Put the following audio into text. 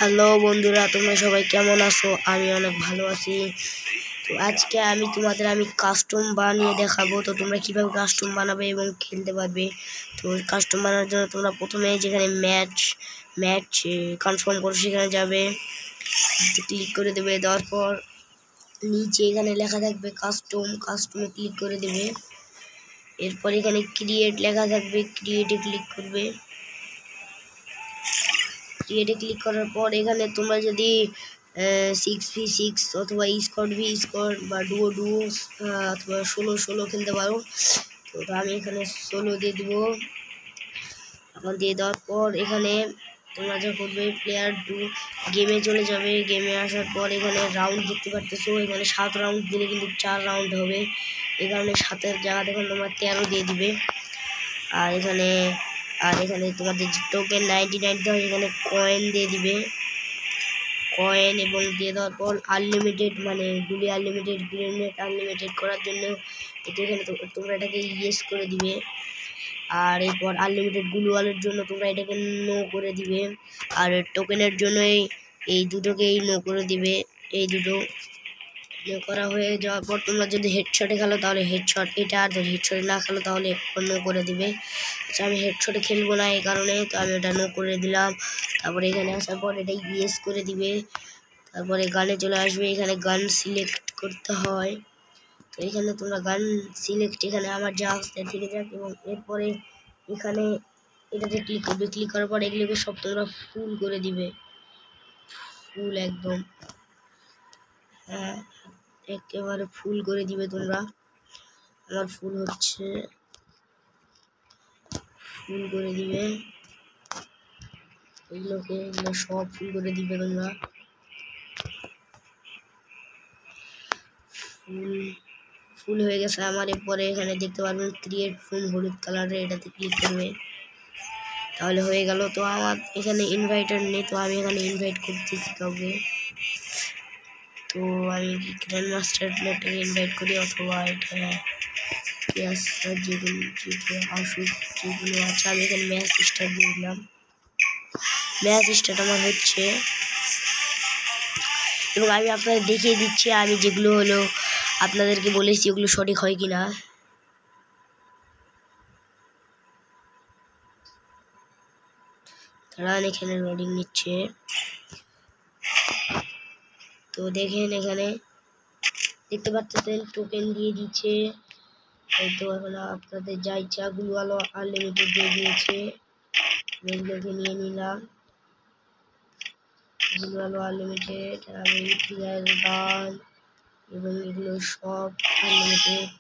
Hello বন্ধুরা, তোমরা সবাই কেমন আছো? আমি অনেক ভালো আছি। তো আজকে আমি কাস্টম বানিয়ে দেখাবো। তো তোমরা কিভাবে কাস্টম বানাবে এবং খেলতে পারবে। তো কাস্টম বানানোর জন্য তোমরা প্রথমে যেখানে ম্যাচ কনফার্ম করো সেখানে যাবে, ক্লিক করে দেবে। দেওয়ার পর নিচে এখানে লেখা থাকবে কাস্টমে ক্লিক করে দেবে। এরপর এখানে ক্রিয়েট লেখা থাকবে, ক্রিয়েটে ক্লিক করবে। ক্রিয়েটে ক্লিক করার পর এখানে তোমরা যদি 6v6 অথবা স্কোয়াড ভি স্কোয়াড বা ডুও অথবা 16 খেলতে পারো। তো আমি এখানে 16 দিয়ে দিব। এখন দিয়ে দেওয়ার পর এখানে তোমরা যা করবে, প্লেয়ার 2 গেমে চলে যাবে। গেমে আসার পর এখানে রাউন্ড দেখতে পারতেছো, এখানে 7 রাউন্ড দিলে কিন্তু 4 রাউন্ড হবে। এই কারণে 7-এর জায়গা দেখুন তোমরা 13 দিয়ে দিবে। আর এখানে তোমাদের যে টোকেন 99 দেওয়া, এখানে কয়েন দিয়ে দিবে, কয়েন। এবং দিয়ে দেওয়ার পর আনলিমিটেড মানে গুলি আনলিমিটেড, গ্রেনেড আনলিমিটেড করার জন্য এখানে তোমরা এটাকে ইয়েস করে দিবে। আর এরপর আনলিমিটেড গ্লুওয়ালের জন্য তোমরা এটাকে নো করে দিবে। আর টোকেনের জন্য এই দুটোকেই নো করে দিবে। এই দুটো নো করা হয়ে যাওয়ার পর তোমরা যদি হেডশটে খেলো তাহলে হেডশট এটা, আর যদি হেডশটে না খেলো তাহলে নো করে দিবে। আচ্ছা, আমি হেডশটে খেলবো না এই কারণে, তো আমি ওটা নো করে দিলাম। তারপরে এখানে আসার পর এটা ইয়েস করে দিবে। তারপরে গানে চলে আসবে, এখানে গান সিলেক্ট করতে হয়। তো এখানে তোমরা গান সিলেক্ট, এখানে আমার যা আসতে থেকে যাক। এবং এরপরে এখানে এটাতে ক্লিক করবে। ক্লিক করার পর এগুলোকে সব তোমরা ফুল করে দিবে, ফুল একদম, হ্যাঁ একেবারে ফুল করে দিবে তোমরা। আমার ফুল হচ্ছে, ফুল করে দিবে এগুলো সব ফুল করে দিবে তোমরা। ফুল হয়ে গেছে আমার। এরপরে এখানে দেখতে পারবেন ক্রিয়েট রুম হলুদ কালারে, এটাতে ক্লিক করবে, তাহলে হয়ে গেল। তো আমার এখানে ইনভাইটার নেই, তো আমি এখানে ইনভাইট করতেছি কাউকে। তো আমি গ্র্যান্ড মাস্টার প্লেয়ারটাকে ইনভাইট করি, অথবা এটা যেগুলো আসুক যেগুলো আছে। আমি এখানে ম্যাচ স্টার্ট দিয়ে দিলাম। ম্যাচ স্টার্ট আমার হচ্ছে, এবং আমি আপনাদের দেখিয়ে দিচ্ছি আমি যেগুলো হলো আপনাদেরকে বলেছি ওগুলো সঠিক হয় কিনা। কারণ এখানে লোডিং নিচ্ছে। তো দেখেন এখানে দেখতে পাচ্ছেন টোকেন দিয়ে দিচ্ছে। তো এখন আপনাদের যা ইচ্ছা গ্লুওয়াল আনলিমিটেড দিয়ে দিয়েছে, এগুলোকে নিয়ে নিলাম। গ্লুওয়াল আনলিমিটেড, আমি গান এবং এগুলো সব আনলিমিটেড।